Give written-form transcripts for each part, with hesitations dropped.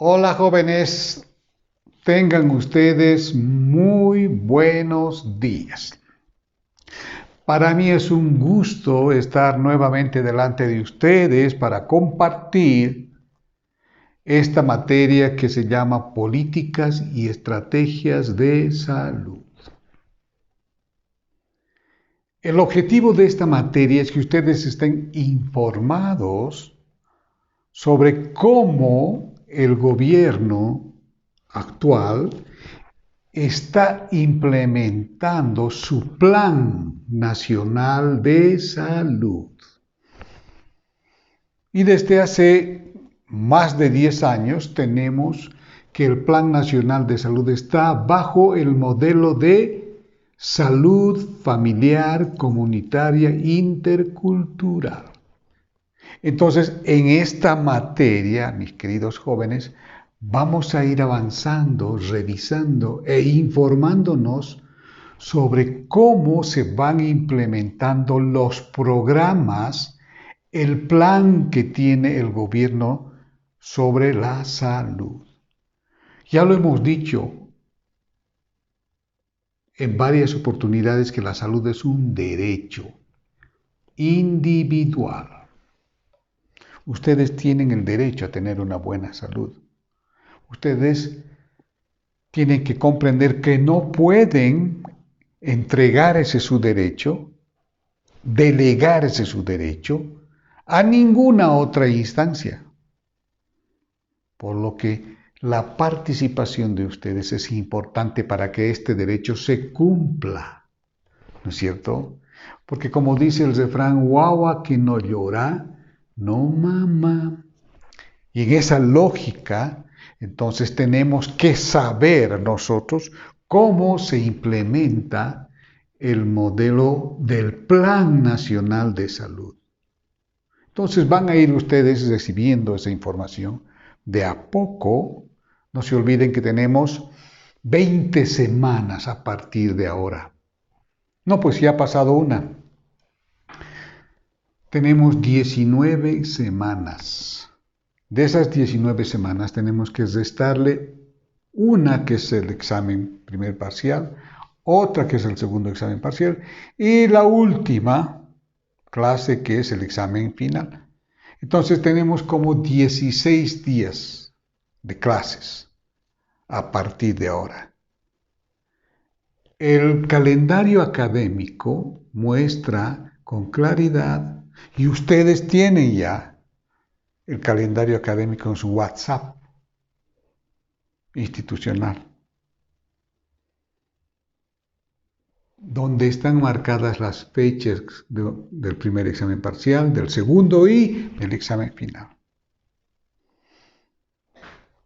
Hola jóvenes, tengan ustedes muy buenos días. Para mí es un gusto estar nuevamente delante de ustedes para compartir esta materia que se llama políticas y estrategias de salud. El objetivo de esta materia es que ustedes estén informados sobre cómo el gobierno actual está implementando su Plan Nacional de Salud. Y desde hace más de 10 años tenemos que el Plan Nacional de Salud está bajo el modelo de salud familiar, comunitaria, intercultural. Entonces, en esta materia, mis queridos jóvenes, vamos a ir avanzando, revisando e informándonos sobre cómo se van implementando los programas, el plan que tiene el gobierno sobre la salud. Ya lo hemos dicho en varias oportunidades que la salud es un derecho individual. Ustedes tienen el derecho a tener una buena salud. Ustedes tienen que comprender que no pueden entregar ese su derecho, delegar ese su derecho a ninguna otra instancia. Por lo que la participación de ustedes es importante para que este derecho se cumpla. ¿No es cierto? Porque como dice el refrán, guagua que no llora, no mama. Y en esa lógica, entonces tenemos que saber nosotros cómo se implementa el modelo del Plan Nacional de Salud. Entonces van a ir ustedes recibiendo esa información de a poco. No se olviden que tenemos 20 semanas a partir de ahora. No, pues ya ha pasado una. Tenemos 19 semanas. De esas 19 semanas tenemos que restarle una que es el examen primer parcial, otra que es el segundo examen parcial y la última clase que es el examen final. Entonces tenemos como 16 días de clases a partir de ahora. El calendario académico muestra con claridad, y ustedes tienen ya el calendario académico en su WhatsApp institucional, donde están marcadas las fechas del primer examen parcial, del segundo y del examen final.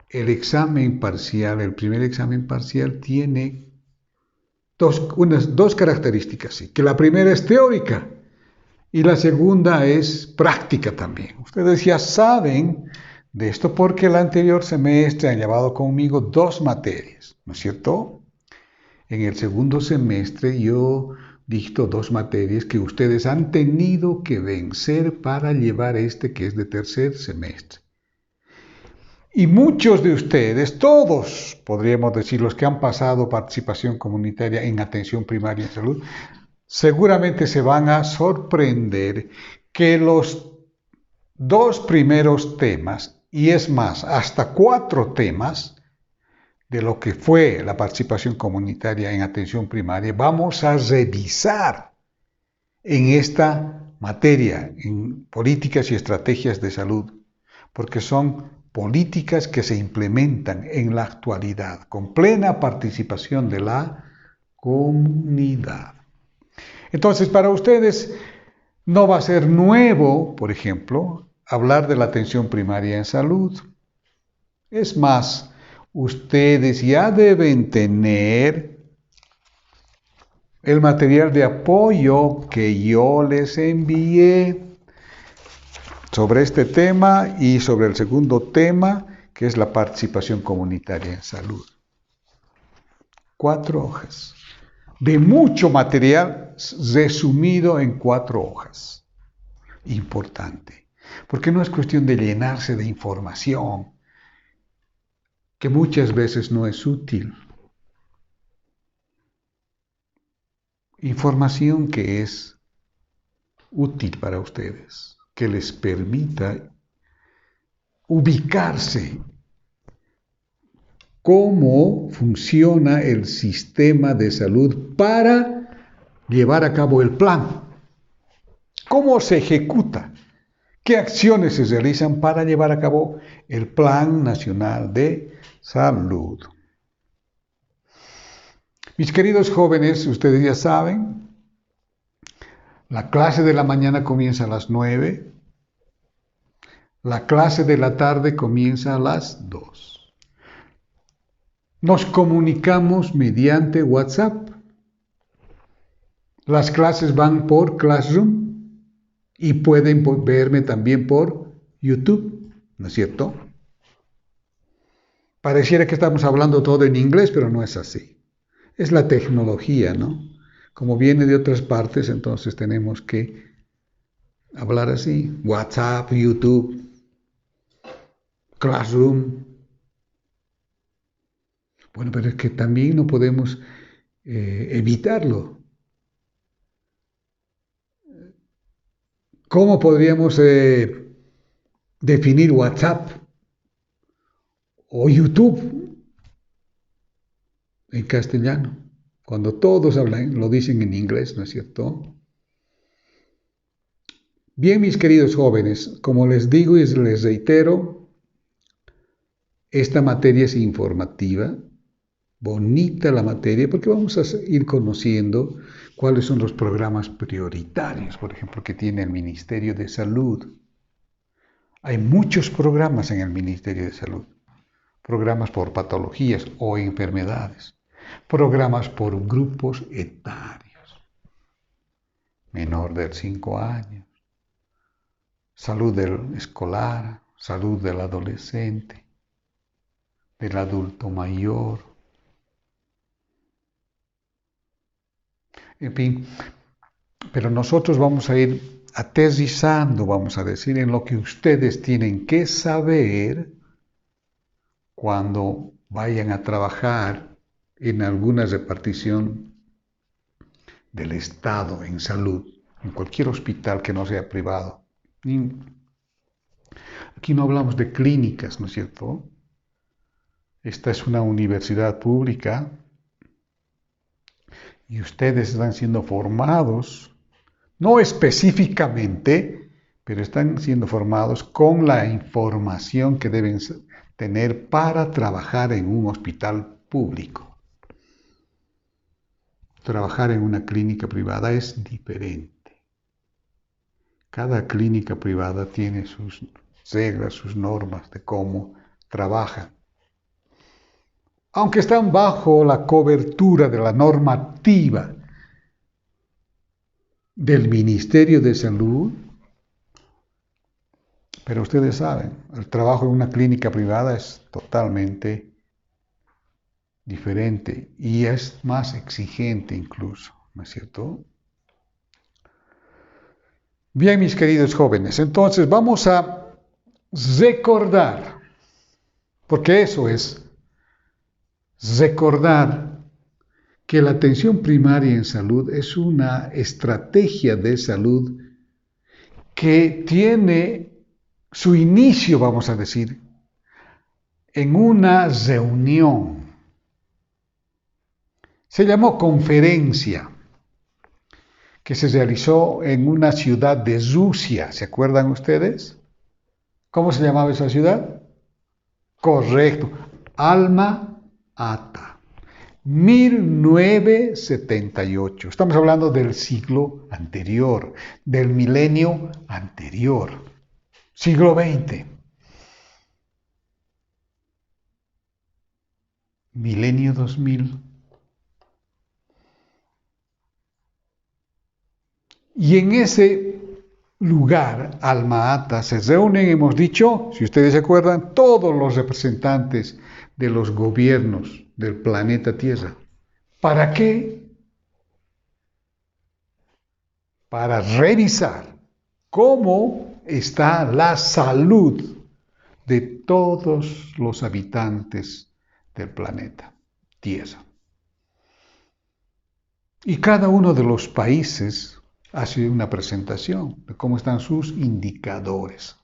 El examen parcial, el primer examen parcial tiene dos características, ¿sí? Que la primera es teórica y la segunda es práctica también. Ustedes ya saben de esto porque el anterior semestre han llevado conmigo 2 materias, ¿no es cierto? En el segundo semestre yo dicto 2 materias que ustedes han tenido que vencer para llevar este que es de tercer semestre. Y muchos de ustedes, todos, podríamos decir, los que han pasado participación comunitaria en atención primaria en salud, seguramente se van a sorprender que los 2 primeros temas, y es más, hasta 4 temas de lo que fue la participación comunitaria en atención primaria, vamos a revisar en esta materia, en políticas y estrategias de salud, porque son políticas que se implementan en la actualidad con plena participación de la comunidad. Entonces, para ustedes no va a ser nuevo, por ejemplo, hablar de la atención primaria en salud. Es más, ustedes ya deben tener el material de apoyo que yo les envié sobre este tema y sobre el segundo tema, que es la participación comunitaria en salud. 4 hojas de mucho material resumido en 4 hojas. Importante, porque no es cuestión de llenarse de información. que muchas veces no es útil. Información que es útil para ustedes, que les permita ubicarse cómo funciona el sistema de salud para llevar a cabo el plan, cómo se ejecuta, qué acciones se realizan para llevar a cabo el Plan Nacional de Salud. Mis queridos jóvenes, ustedes ya saben, la clase de la mañana comienza a las 9, la clase de la tarde comienza a las 2. Nos comunicamos mediante WhatsApp. Las clases van por Classroom y pueden verme también por YouTube, ¿no es cierto? Pareciera que estamos hablando todo en inglés, pero no es así. Es la tecnología, ¿no? Como viene de otras partes, entonces tenemos que hablar así. WhatsApp, YouTube, Classroom. Bueno, pero es que también no podemos evitarlo. ¿Cómo podríamos definir WhatsApp o YouTube en castellano? Cuando todos hablan, lo dicen en inglés, ¿no es cierto? Bien, mis queridos jóvenes, como les digo y les reitero, esta materia es informativa, bonita la materia, porque vamos a ir conociendo cuáles son los programas prioritarios, por ejemplo, que tiene el Ministerio de Salud. Hay muchos programas en el Ministerio de Salud, programas por patologías o enfermedades, programas por grupos etarios, menor de 5 años, salud del escolar, salud del adolescente, del adulto mayor. En fin, pero nosotros vamos a ir aterrizando, vamos a decir, en lo que ustedes tienen que saber cuando vayan a trabajar en alguna repartición del Estado en salud, en cualquier hospital que no sea privado. Aquí no hablamos de clínicas, ¿no es cierto? Esta es una universidad pública y ustedes están siendo formados, no específicamente, pero están siendo formados con la información que deben tener para trabajar en un hospital público. Trabajar en una clínica privada es diferente. Cada clínica privada tiene sus reglas, sus normas de cómo trabajan. Aunque están bajo la cobertura de la normativa del Ministerio de Salud, pero ustedes saben, el trabajo en una clínica privada es totalmente diferente y es más exigente incluso, ¿no es cierto? Bien, mis queridos jóvenes, entonces vamos a recordar, porque eso es recordar que la atención primaria en salud es una estrategia de salud que tiene su inicio, vamos a decir, en una reunión. Se llamó conferencia, que se realizó en una ciudad de Rusia. ¿Se acuerdan ustedes? ¿Cómo se llamaba esa ciudad? Correcto, Alma Ata. 1978. Estamos hablando del siglo anterior, del milenio anterior, siglo XX. Milenio 2000. Y en ese lugar, Alma Ata, se reúnen, hemos dicho, si ustedes se acuerdan, todos los representantes de los gobiernos del planeta Tierra. ¿Para qué? Para revisar cómo está la salud de todos los habitantes del planeta Tierra. Y cada uno de los países hace una presentación de cómo están sus indicadores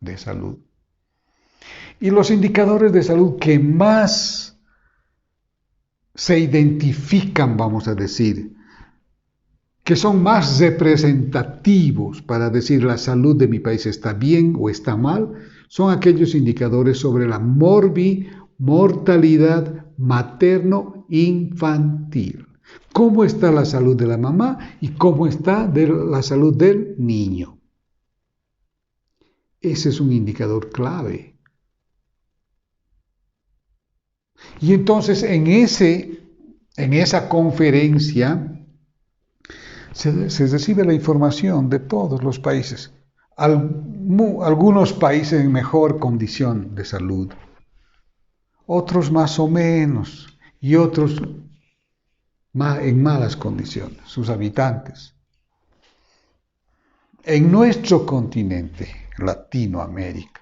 de salud. Y los indicadores de salud que más se identifican, vamos a decir, que son más representativos para decir la salud de mi país está bien o está mal, son aquellos indicadores sobre la mortalidad materno-infantil. Cómo está la salud de la mamá y cómo está la salud del niño. Ese es un indicador clave. Y entonces en esa conferencia se recibe la información de todos los países. Algunos países en mejor condición de salud, otros más o menos, y otros en malas condiciones, sus habitantes. En nuestro continente, Latinoamérica,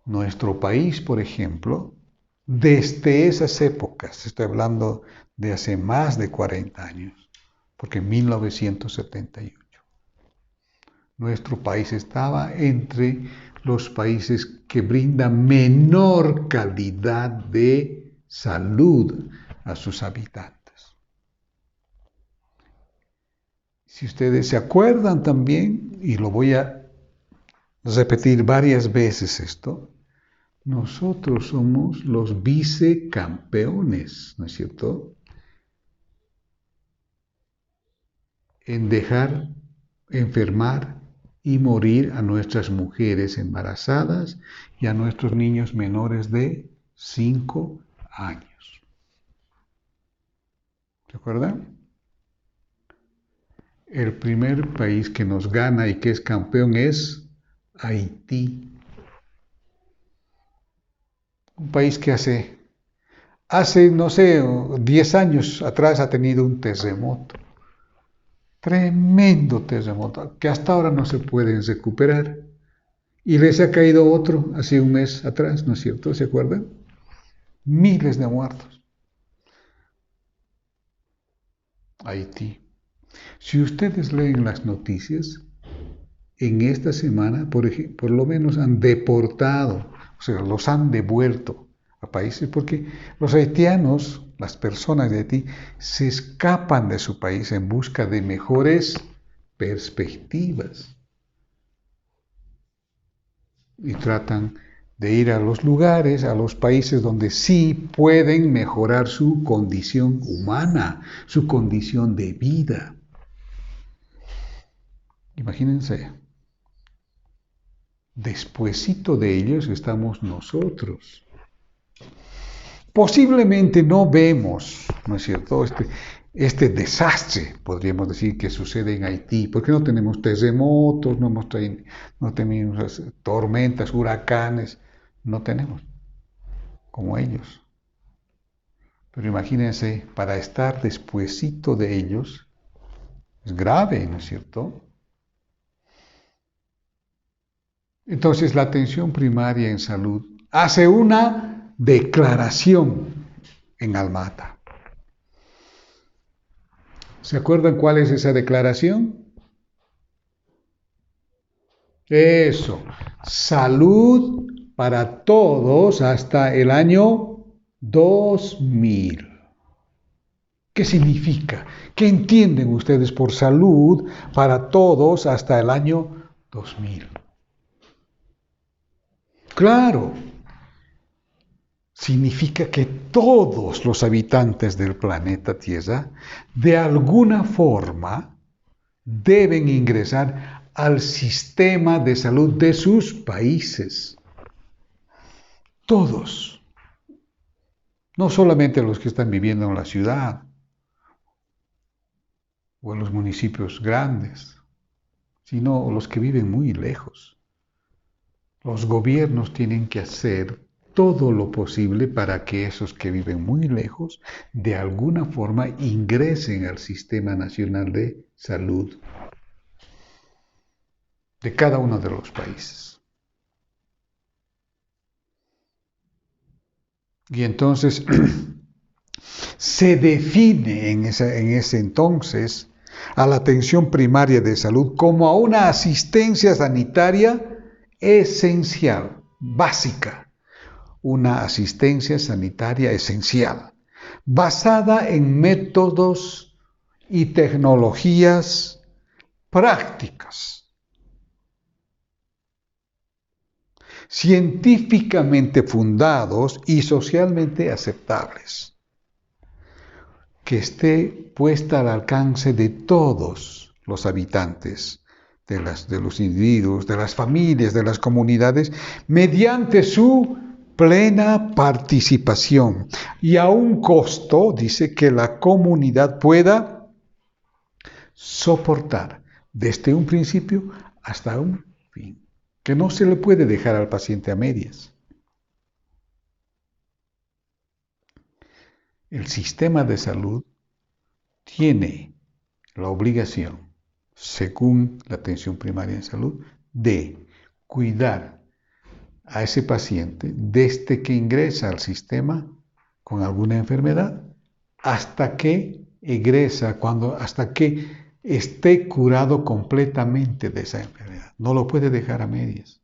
nuestro país, por ejemplo, desde esas épocas, estoy hablando de hace más de 40 años, porque en 1978, nuestro país estaba entre los países que brindan menor calidad de salud a sus habitantes. Si ustedes se acuerdan también, y lo voy a repetir varias veces esto, nosotros somos los vicecampeones, ¿no es cierto?, en dejar enfermar y morir a nuestras mujeres embarazadas y a nuestros niños menores de 5 años. ¿Se acuerdan? El primer país que nos gana y que es campeón es Haití. Un país que hace, no sé, 10 años atrás ha tenido un terremoto. Tremendo terremoto, que hasta ahora no se pueden recuperar. Y les ha caído otro hace un mes atrás, ¿no es cierto? ¿Se acuerdan? Miles de muertos. Haití. Si ustedes leen las noticias, en esta semana, por lo menos han deportado, o sea, los han devuelto a países, porque los haitianos, las personas de Haití, se escapan de su país en busca de mejores perspectivas y tratan de ir a los lugares, a los países donde sí pueden mejorar su condición humana, su condición de vida. Imagínense, despuesito de ellos estamos nosotros. Posiblemente no vemos, ¿no es cierto?, este desastre, podríamos decir, que sucede en Haití, porque no tenemos terremotos, no tenemos tormentas, huracanes, no tenemos, como ellos. Pero imagínense, para estar despuesito de ellos, es grave, ¿no es cierto? Entonces la atención primaria en salud hace una declaración en Almata. ¿Se acuerdan cuál es esa declaración? Eso, salud para todos hasta el año 2000. ¿Qué significa? ¿Qué entienden ustedes por salud para todos hasta el año 2000? Claro, significa que todos los habitantes del planeta Tierra, de alguna forma, deben ingresar al sistema de salud de sus países. Todos. No solamente los que están viviendo en la ciudad o en los municipios grandes, sino los que viven muy lejos. Los gobiernos tienen que hacer todo lo posible para que esos que viven muy lejos, de alguna forma, ingresen al Sistema Nacional de Salud de cada uno de los países. Y entonces se define en ese entonces a la atención primaria de salud como a una asistencia sanitaria esencial, básica, una asistencia sanitaria esencial, basada en métodos y tecnologías prácticas, científicamente fundados y socialmente aceptables, que esté puesta al alcance de todos los habitantes, de los individuos, de las familias, de las comunidades, mediante su plena participación y a un costo, dice, que la comunidad pueda soportar desde un principio hasta un fin, que no se le puede dejar al paciente a medias. El sistema de salud tiene la obligación, según la atención primaria en salud, de cuidar a ese paciente desde que ingresa al sistema con alguna enfermedad hasta que egresa, hasta que esté curado completamente de esa enfermedad. No lo puede dejar a medias.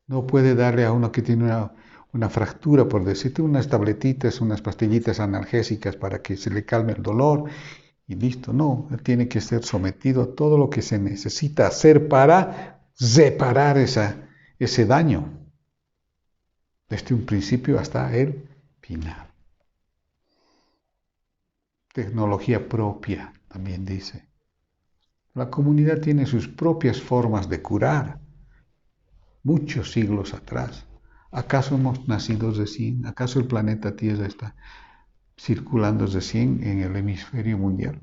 No puede darle a uno que tiene una fractura, por decirte, unas tabletitas, unas pastillitas analgésicas para que se le calme el dolor y listo. No, él tiene que ser sometido a todo lo que se necesita hacer para reparar ese daño, desde un principio hasta el final. Tecnología propia, también dice. La comunidad tiene sus propias formas de curar, muchos siglos atrás. ¿Acaso hemos nacido recién? ¿Acaso el planeta Tierra está circulando recién en el hemisferio mundial?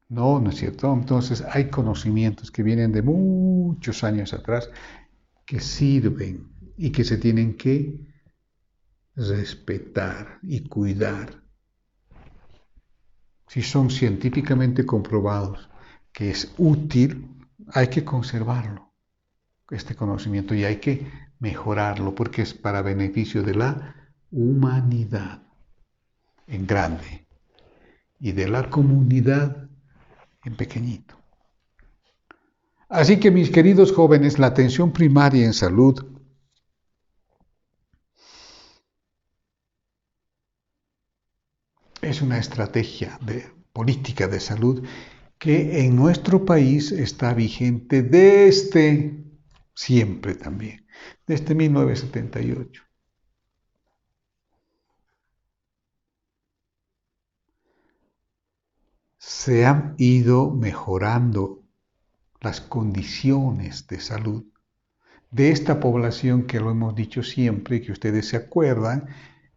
No, no es cierto. Entonces hay conocimientos que vienen de muchos años atrás que sirven y que se tienen que respetar y cuidar. Si son científicamente comprobados que es útil, hay que conservarlo, este conocimiento, y hay que mejorarlo porque es para beneficio de la humanidad en grande y de la comunidad en pequeñito. Así que, mis queridos jóvenes, la atención primaria en salud es una estrategia de política de salud que en nuestro país está vigente desde siempre también, desde 1978. Se han ido mejorando las condiciones de salud de esta población que lo hemos dicho siempre, que ustedes se acuerdan,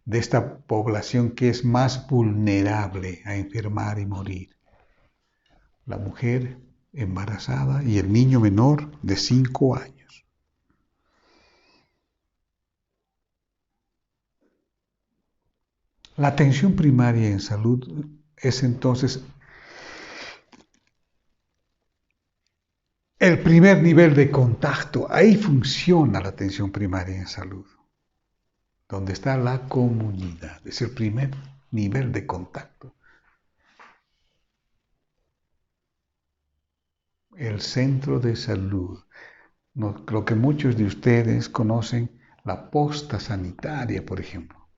de esta población que es más vulnerable a enfermar y morir. La mujer embarazada y el niño menor de 5 años. La atención primaria en salud es entonces el primer nivel de contacto. Ahí funciona la atención primaria en salud, donde está la comunidad. Es el primer nivel de contacto. El centro de salud, lo que muchos de ustedes conocen, la posta sanitaria, por ejemplo,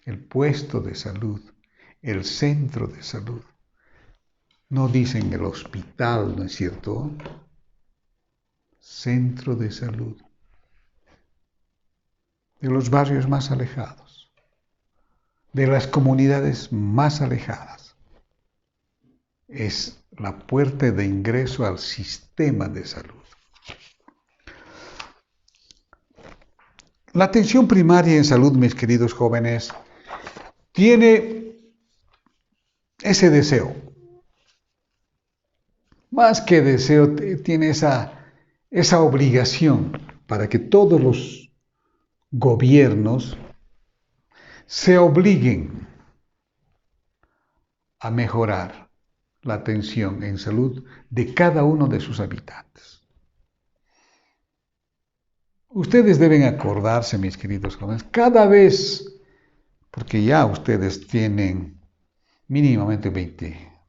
el puesto de salud, el centro de salud. No dicen el hospital, ¿no es cierto? Centro de salud. De los barrios más alejados, de las comunidades más alejadas. Es la puerta de ingreso al sistema de salud. La atención primaria en salud, mis queridos jóvenes, tiene ese deseo. Más que deseo, tiene esa obligación para que todos los gobiernos se obliguen a mejorar la atención en salud de cada uno de sus habitantes. Ustedes deben acordarse, mis queridos jóvenes, cada vez, porque ya ustedes tienen mínimamente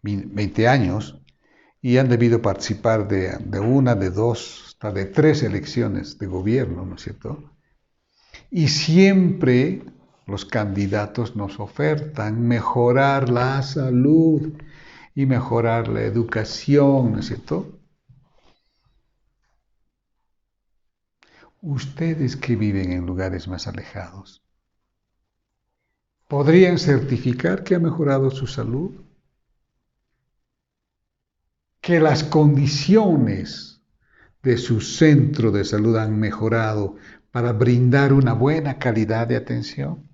20 años y han debido participar de una, de dos, hasta de 3 elecciones de gobierno, ¿no es cierto? Y siempre los candidatos nos ofertan mejorar la salud y mejorar la educación, ¿no es cierto? Ustedes que viven en lugares más alejados, ¿podrían certificar que ha mejorado su salud? ¿Que las condiciones de su centro de salud han mejorado para brindar una buena calidad de atención?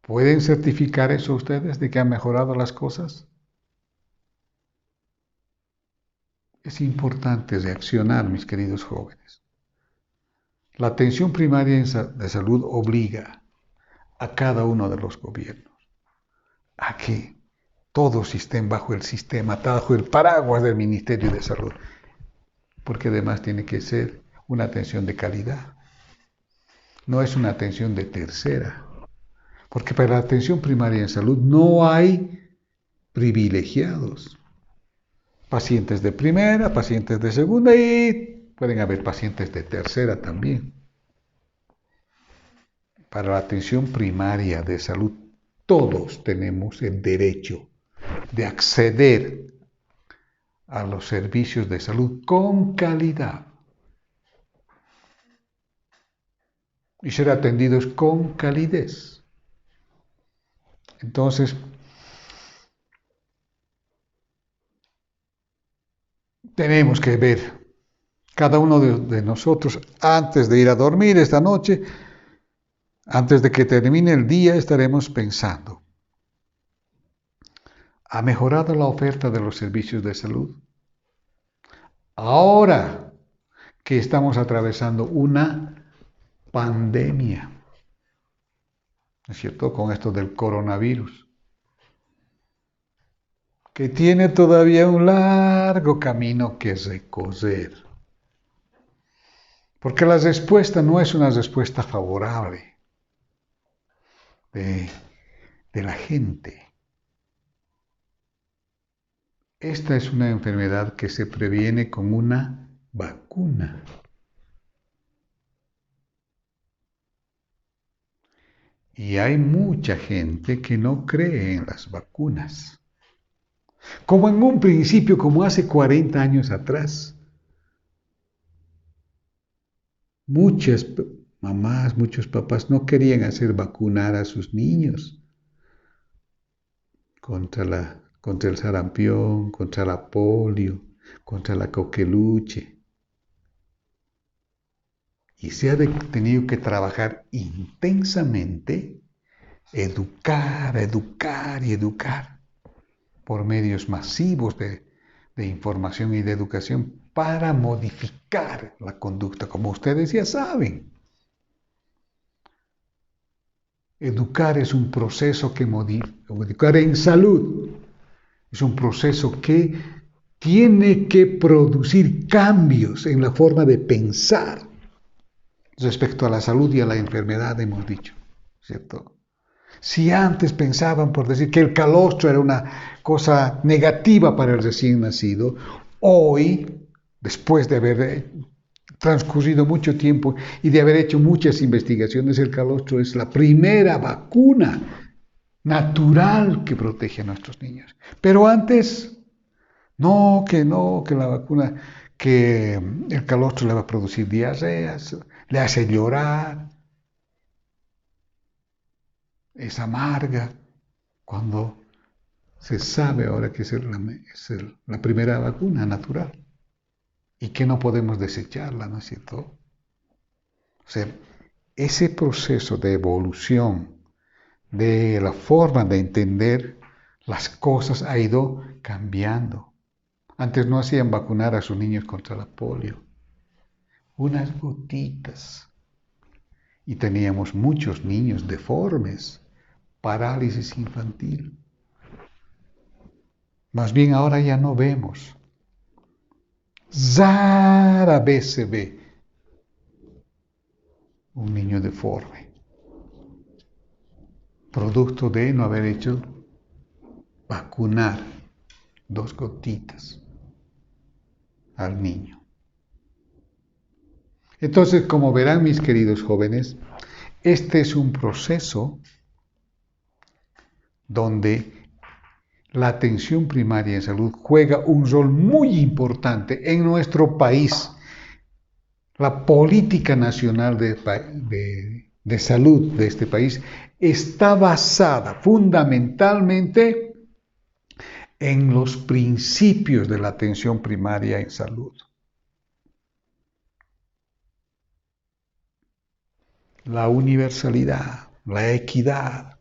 ¿Pueden certificar eso ustedes de que han mejorado las cosas? Es importante reaccionar, mis queridos jóvenes. La atención primaria de salud obliga a cada uno de los gobiernos a que todos estén bajo el sistema, bajo el paraguas del Ministerio de Salud, porque además tiene que ser una atención de calidad. No es una atención de tercera, porque para la atención primaria en salud no hay privilegiados. Pacientes de primera, pacientes de segunda y pueden haber pacientes de tercera también. Para la atención primaria de salud, todos tenemos el derecho de acceder a los servicios de salud con calidad y ser atendidos con calidez. Entonces, tenemos que ver, cada uno de nosotros, antes de ir a dormir esta noche, antes de que termine el día, estaremos pensando, ¿ha mejorado la oferta de los servicios de salud? Ahora que estamos atravesando una pandemia, ¿no es cierto?, con esto del coronavirus, que tiene todavía un largo camino que recorrer. Porque la respuesta no es una respuesta favorable de la gente. Esta es una enfermedad que se previene con una vacuna. Y hay mucha gente que no cree en las vacunas. Como en un principio, como hace 40 años atrás, muchas mamás, muchos papás no querían hacer vacunar a sus niños contra el sarampión, contra la polio, contra la coqueluche. Y se ha tenido que trabajar intensamente, educar y educar por medios masivos de información y de educación para modificar la conducta, como ustedes ya saben. Educar es un proceso que educar en salud es un proceso que tiene que producir cambios en la forma de pensar respecto a la salud y a la enfermedad, hemos dicho, ¿cierto? Si antes pensaban, por decir, que el calostro era una cosa negativa para el recién nacido, hoy, después de haber transcurrido mucho tiempo y de haber hecho muchas investigaciones, el calostro es la primera vacuna natural que protege a nuestros niños. Pero antes, que la vacuna, que el calostro le va a producir diarreas, le hace llorar, es amarga, cuando se sabe ahora que es la primera vacuna natural y que no podemos desecharla, ¿no es cierto? O sea, ese proceso de evolución de la forma de entender las cosas ha ido cambiando. Antes no hacían vacunar a sus niños contra la polio, unas gotitas, y teníamos muchos niños deformes parálisis infantil. Más bien ahora ya no vemos. Rara vez se ve un niño deforme, producto de no haber hecho vacunar 2 gotitas al niño. Entonces, como verán mis queridos jóvenes, este es un proceso donde la atención primaria en salud juega un rol muy importante en nuestro país. La política nacional de salud de este país está basada fundamentalmente en los principios de la atención primaria en salud. La universalidad, la equidad,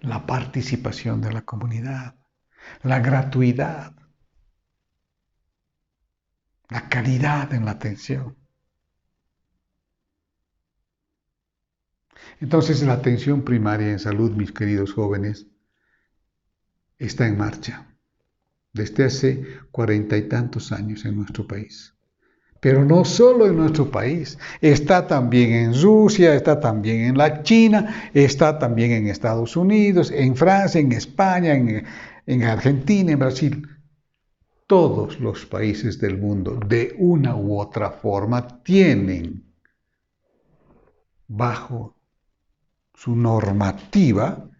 la participación de la comunidad, la gratuidad, la calidad en la atención. Entonces, la atención primaria en salud, mis queridos jóvenes, está en marcha desde hace 40 y tantos años en nuestro país. Pero no solo en nuestro país, está también en Rusia, está también en la China, está también en Estados Unidos, en Francia, en España, en Argentina, en Brasil. Todos los países del mundo, de una u otra forma, tienen bajo su normativa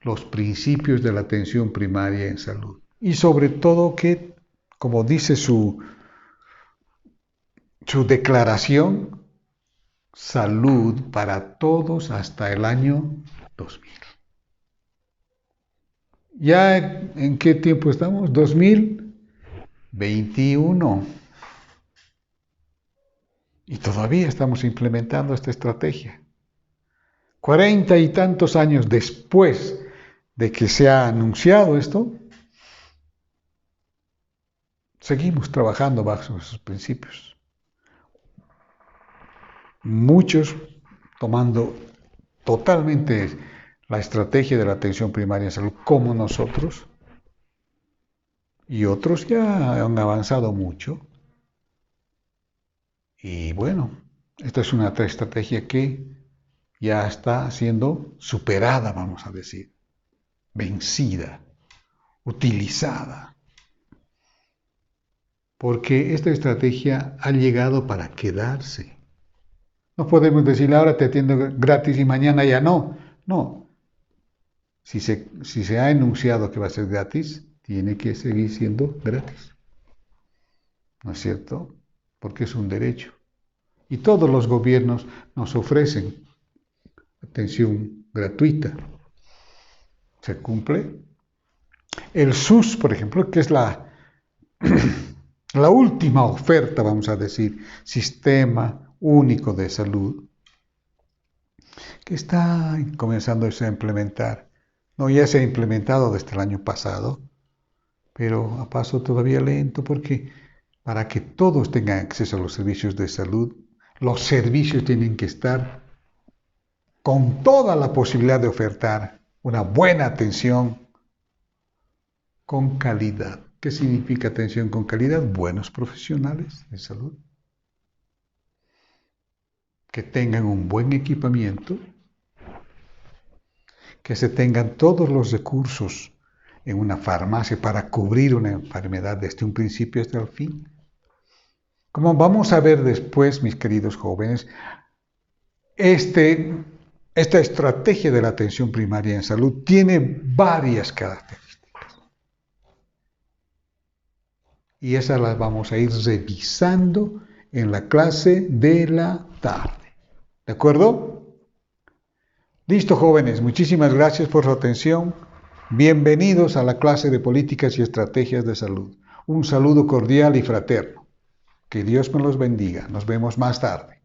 los principios de la atención primaria en salud. Y sobre todo que, como dice su declaración, salud para todos hasta el año 2000. ¿Ya en qué tiempo estamos? 2021. Y todavía estamos implementando esta estrategia. 40 y tantos años después de que se ha anunciado esto, seguimos trabajando bajo esos principios. Muchos tomando totalmente la estrategia de la atención primaria en salud como nosotros, y otros ya han avanzado mucho. Y bueno, esta es una estrategia que ya está siendo superada, vamos a decir, vencida, utilizada. Porque esta estrategia ha llegado para quedarse. No podemos decir ahora te atiendo gratis y mañana ya no. No. Si se ha enunciado que va a ser gratis, tiene que seguir siendo gratis. ¿No es cierto? Porque es un derecho. Y todos los gobiernos nos ofrecen atención gratuita. ¿Se cumple? El SUS, por ejemplo, que es la última oferta, vamos a decir, Sistema Único de Salud, que está comenzando a implementar. No, ya se ha implementado desde el año pasado, pero a paso todavía lento, porque para que todos tengan acceso a los servicios de salud, los servicios tienen que estar con toda la posibilidad de ofertar una buena atención con calidad. ¿Qué significa atención con calidad? Buenos profesionales de salud, que tengan un buen equipamiento, que se tengan todos los recursos en una farmacia para cubrir una enfermedad desde un principio hasta el fin. Como vamos a ver después, mis queridos jóvenes, esta estrategia de la atención primaria en salud tiene varias características. Y esas las vamos a ir revisando en la clase de la tarde. ¿De acuerdo? Listo, jóvenes. Muchísimas gracias por su atención. Bienvenidos a la clase de políticas y estrategias de salud. Un saludo cordial y fraterno. Que Dios me los bendiga. Nos vemos más tarde.